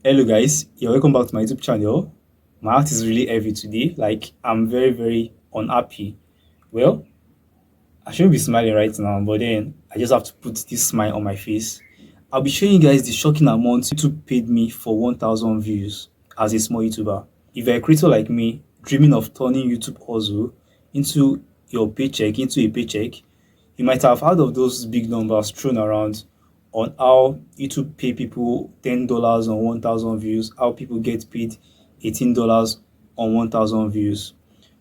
Hello guys, you're welcome back to my YouTube channel. My heart is really heavy today. Like I'm very unhappy. Well, I shouldn't be smiling right now, but then I just have to put this smile on my face. I'll be showing you guys the shocking amount YouTube paid me for 1,000 views as a small YouTuber. If you're a creator like me, dreaming of turning YouTube hustle into into a paycheck, you might have heard of those big numbers thrown around on how YouTube pay people $10 on 1,000 views, how people get paid $18 on 1,000 views.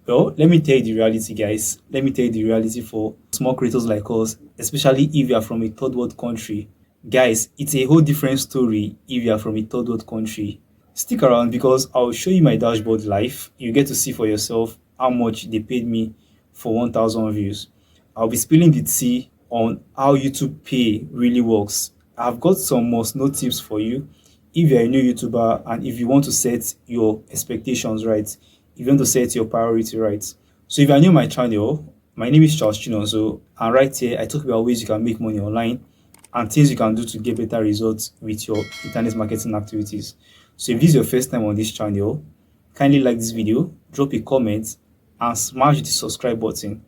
Well, let me tell you the reality, guys. Let me tell you the reality for small creators like us, especially if you are from a third world country. Guys, it's a whole different story if you are from a third world country. Stick around because I'll show you my dashboard live. You get to see for yourself how much they paid me for 1,000 views. I'll be spilling the tea on how YouTube pay really works. I've got some must know tips for you if you're a new YouTuber and if you want to set your expectations right, if you want to set your priority right. So if you're new to my channel, my name is Charles Chinonso, and right here I talk about ways you can make money online and things you can do to get better results with your internet marketing activities. So if this is your first time on this channel, kindly like this video, drop a comment, and smash the subscribe button.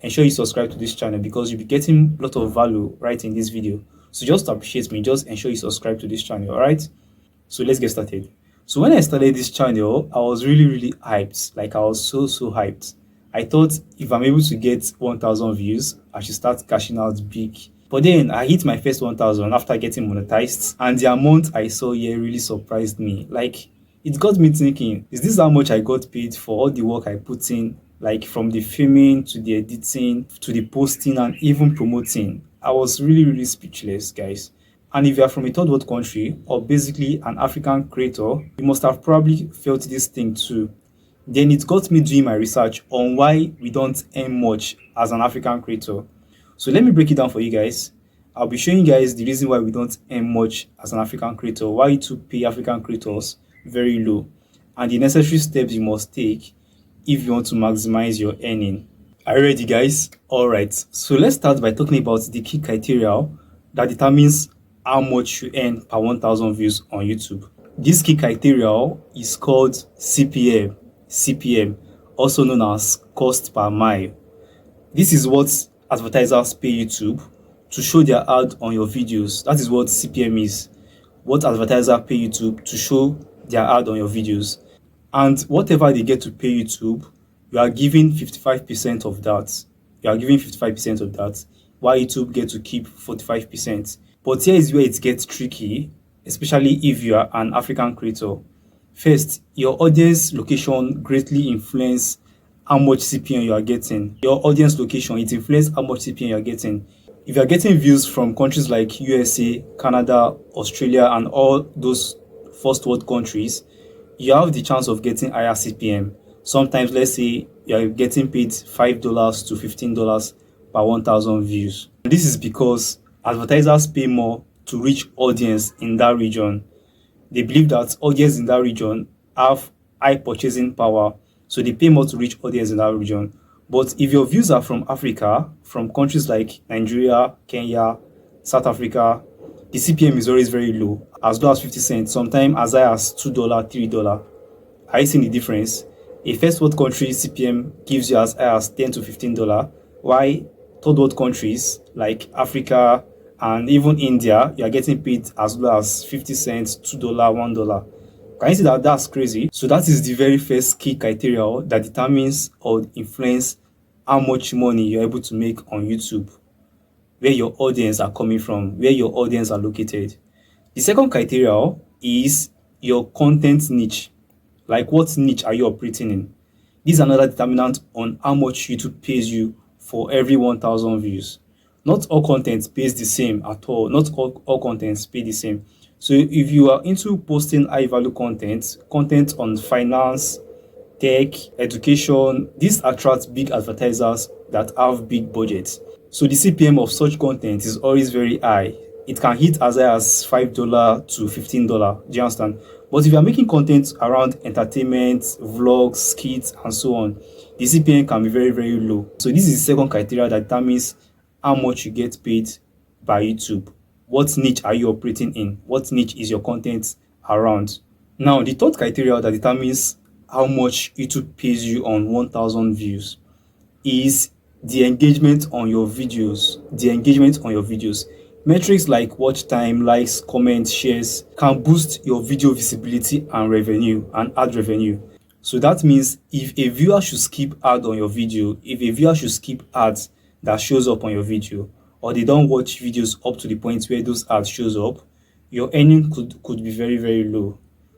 Ensure you subscribe to this channel because you'll be getting a lot of value right in this video. So just appreciate me, just ensure you subscribe to this channel, alright? So let's get started. So when I started this channel, I was really hyped. Like I was so hyped. I thought if I'm able to get 1,000 views, I should start cashing out big. But then I hit my first 1,000 after getting monetized, and the amount I saw here really surprised me. Like it got me thinking, is this how much I got paid for all the work I put in? Like from the filming to the editing to the posting and even promoting. I was really speechless, guys. And if you are from a third world country or basically an African creator, you must have probably felt this thing too. Then it got me doing my research on why we don't earn much as an African creator. So let me break it down for you guys. I'll be showing you guys the reason why we don't earn much as an African creator, why to pay African creators very low, and the necessary steps you must take if you want to maximize your earning. Are you ready, guys? Alright, so let's start by talking about the key criteria that determines how much you earn per 1,000 views on YouTube. This key criteria is called CPM, also known as cost per mile. This is what advertisers pay YouTube to show their ad on your videos. That is what CPM is. What advertisers pay YouTube to show their ad on your videos. And whatever they get to pay YouTube, you are giving 55% of that. You are giving 55% of that, while YouTube gets to keep 45%. But here is where it gets tricky, especially if you are an African creator. First, your audience location greatly influences how much CPM you are getting. Your audience location, it influences how much CPM you are getting. If you are getting views from countries like USA, Canada, Australia, and all those first world countries, you have the chance of getting higher CPM. Sometimes, let's say you are getting paid $5 to $15 per 1,000 views. This is because advertisers pay more to reach audience in that region. They believe that audience in that region have high purchasing power, so they pay more to reach audience in that region. But if your views are from Africa, from countries like Nigeria, Kenya, South Africa, the CPM is always very low, as low as 50 cents, sometimes as high as $2, $3. Are you seeing the difference? A first world country CPM gives you as high as $10 to $15, while third world countries like Africa and even India, you are getting paid as low as 50 cents, $2, $1. Can you see that? That's crazy. So that is the very first key criteria that determines or influence how much money you're able to make on YouTube, where your audience are coming from, where your audience are located. The second criteria is your content niche. Like what niche are you operating in? This is another determinant on how much YouTube pays you for every 1,000 views. Not all content pays the same at all. Not all contents pay the same. So if you are into posting high value content on finance, tech, education, this attracts big advertisers that have big budgets. So the CPM of such content is always very high. It can hit as high as $5 to $15. Do you understand? But if you are making content around entertainment, vlogs, skits, and so on, the CPM can be very low. So this is the second criteria that determines how much you get paid by YouTube. What niche are you operating in? What niche is your content around. Now, the third criteria that determines how much YouTube pays you on 1,000 views is the engagement on your videos. The engagement on your videos. Metrics like watch time, likes, comments, shares can boost your video visibility and revenue and ad revenue. So that means if a viewer should skip ad on your video, if a viewer should skip ads that shows up on your video, or they don't watch videos up to the point where those ads shows up, your earning could be very, very low.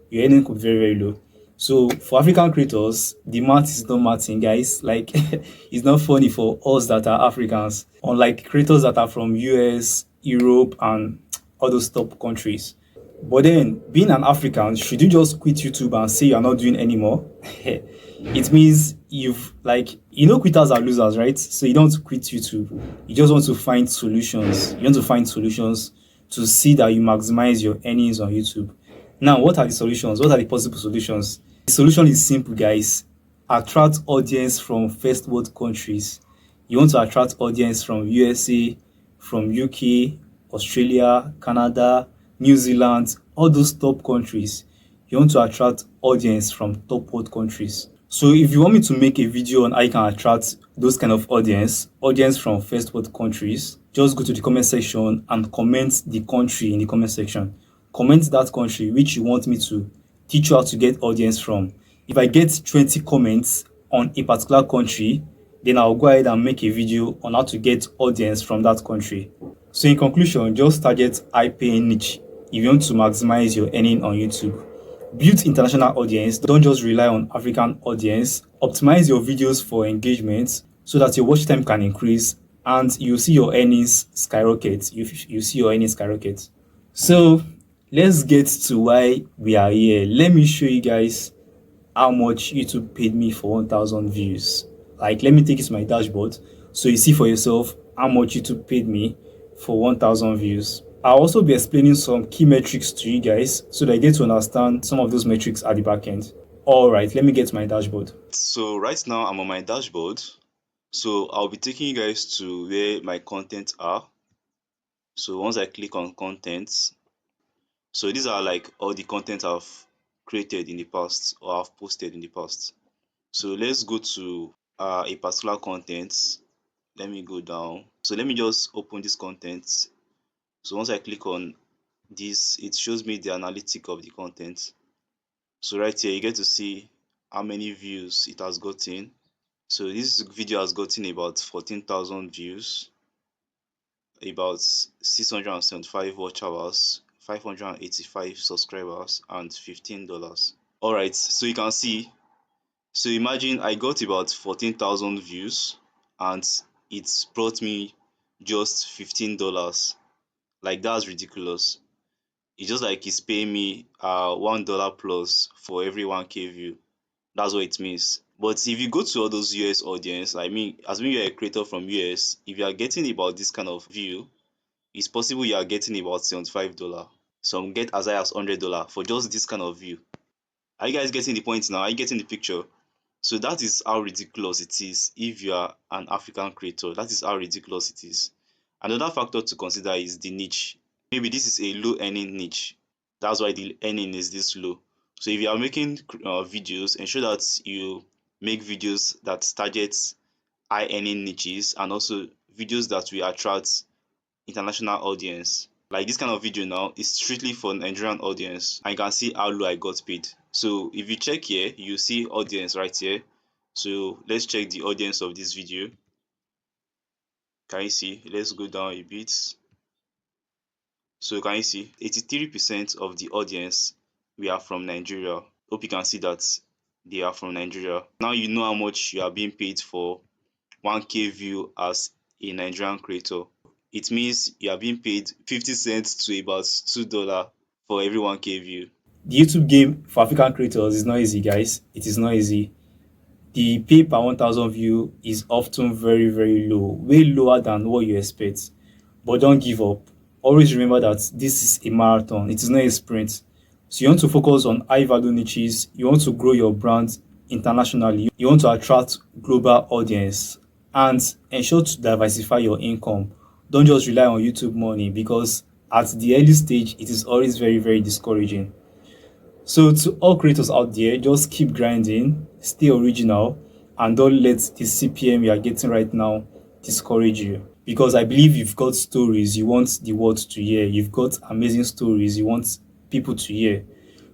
Your earning could be very, very low. So for African creators, the math is not mathing, guys. Like it's not funny for us that are Africans, unlike creators that are from US, Europe, and all those top countries. But then, being an African, should you just quit YouTube and say you're not doing anymore? It means you've like quitters are losers, right? So you don't quit YouTube. You just want to find solutions. You want to find solutions to see that you maximize your earnings on YouTube. Now, what are the solutions? What are the possible solutions? The solution is simple, guys. Attract audience from first world countries. You want to attract audience from USA, from UK, Australia, Canada, New Zealand, all those top countries. You want to attract audience from top world countries. So if you want me to make a video on how you can attract those kind of audience from first world countries, just go to the comment section and comment the country in the comment section. Comment that country which you want me to teach you how to get audience from. If I get 20 comments on a particular country, then I'll go ahead and make a video on how to get audience from that country. So in conclusion, just target high paying niche if you want to maximize your earning on YouTube. Build international audience, don't just rely on African audience. Optimize your videos for engagement so that your watch time can increase and you see your earnings skyrocket. You see your earnings skyrocket. So let's get to why we are here. Let me show you guys how much YouTube paid me for 1,000 views. Like, let me take you to my dashboard so you see for yourself how much YouTube paid me for 1,000 views. I'll also be explaining some key metrics to you guys so that you get to understand some of those metrics at the back end. All right, let me get to my dashboard. So right now I'm on my dashboard. So I'll be taking you guys to where my content are. So once I click on content, so these are like all the content I've created in the past or I've posted in the past. So let's go to a particular content. Let me go down. So let me just open this content. So once I click on this, it shows me the analytic of the content. So right here you get to see how many views it has gotten. So this video has gotten about 14,000 views, about 675 watch hours, 585 subscribers, and $15. Alright, so you can see, so imagine I got about 14,000 views and it brought me just $15. Like, that's ridiculous. It's just like it's paying me $1 plus for every 1k view. That's what it means. But if you go to all those US audience, I mean, as when you're a creator from US, if you are getting about this kind of view, it's possible you are getting about $75. Some get as high as $100 for just this kind of view. Are you guys getting the point now? Are you getting the picture? So that is how ridiculous it is if you are an African creator. That is how ridiculous it is. Another factor to consider is the niche. Maybe this is a low earning niche. That's why the earning is this low. So if you are making videos, ensure that you make videos that target high earning niches and also videos that will attract international audience. Like this kind of video now is strictly for Nigerian audience, and you can see how low I got paid. So if you check here, you see audience right here. So let's check the audience of this video. Can you see? Let's go down a bit. So can you see 83% of the audience we are from Nigeria. Hope you can see that they are from Nigeria. Now you know how much you are being paid for 1k view as a Nigerian creator. It means you are being paid 50 cents to about $2 for every 1k view. The YouTube game for African creators is not easy, guys. It is not easy. The pay per 1,000 view is often very, very low, way lower than what you expect. But don't give up. Always remember that this is a marathon, it is not a sprint. So you want to focus on high value niches, you want to grow your brand internationally, you want to attract global audience, and ensure to diversify your income. Don't just rely on YouTube money because at the early stage it is always very, very discouraging. So to all creators out there, just keep grinding, stay original, and don't let the CPM you are getting right now discourage you. Because I believe you've got stories you want the world to hear. You've got amazing stories you want people to hear.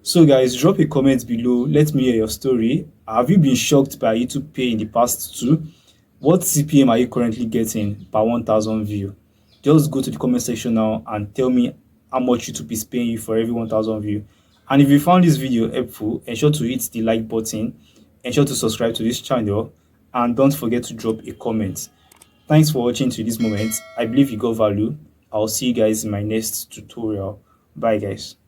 So guys, drop a comment below. Let me hear your story. Have you been shocked by YouTube Pay in the past too? What CPM are you currently getting per 1,000 view? Just go to the comment section now and tell me how much YouTube is paying you for every 1,000 view. And if you found this video helpful, ensure to hit the like button, ensure to subscribe to this channel, and don't forget to drop a comment. Thanks for watching to this moment. I believe you got value. I'll see you guys in my next tutorial. Bye guys.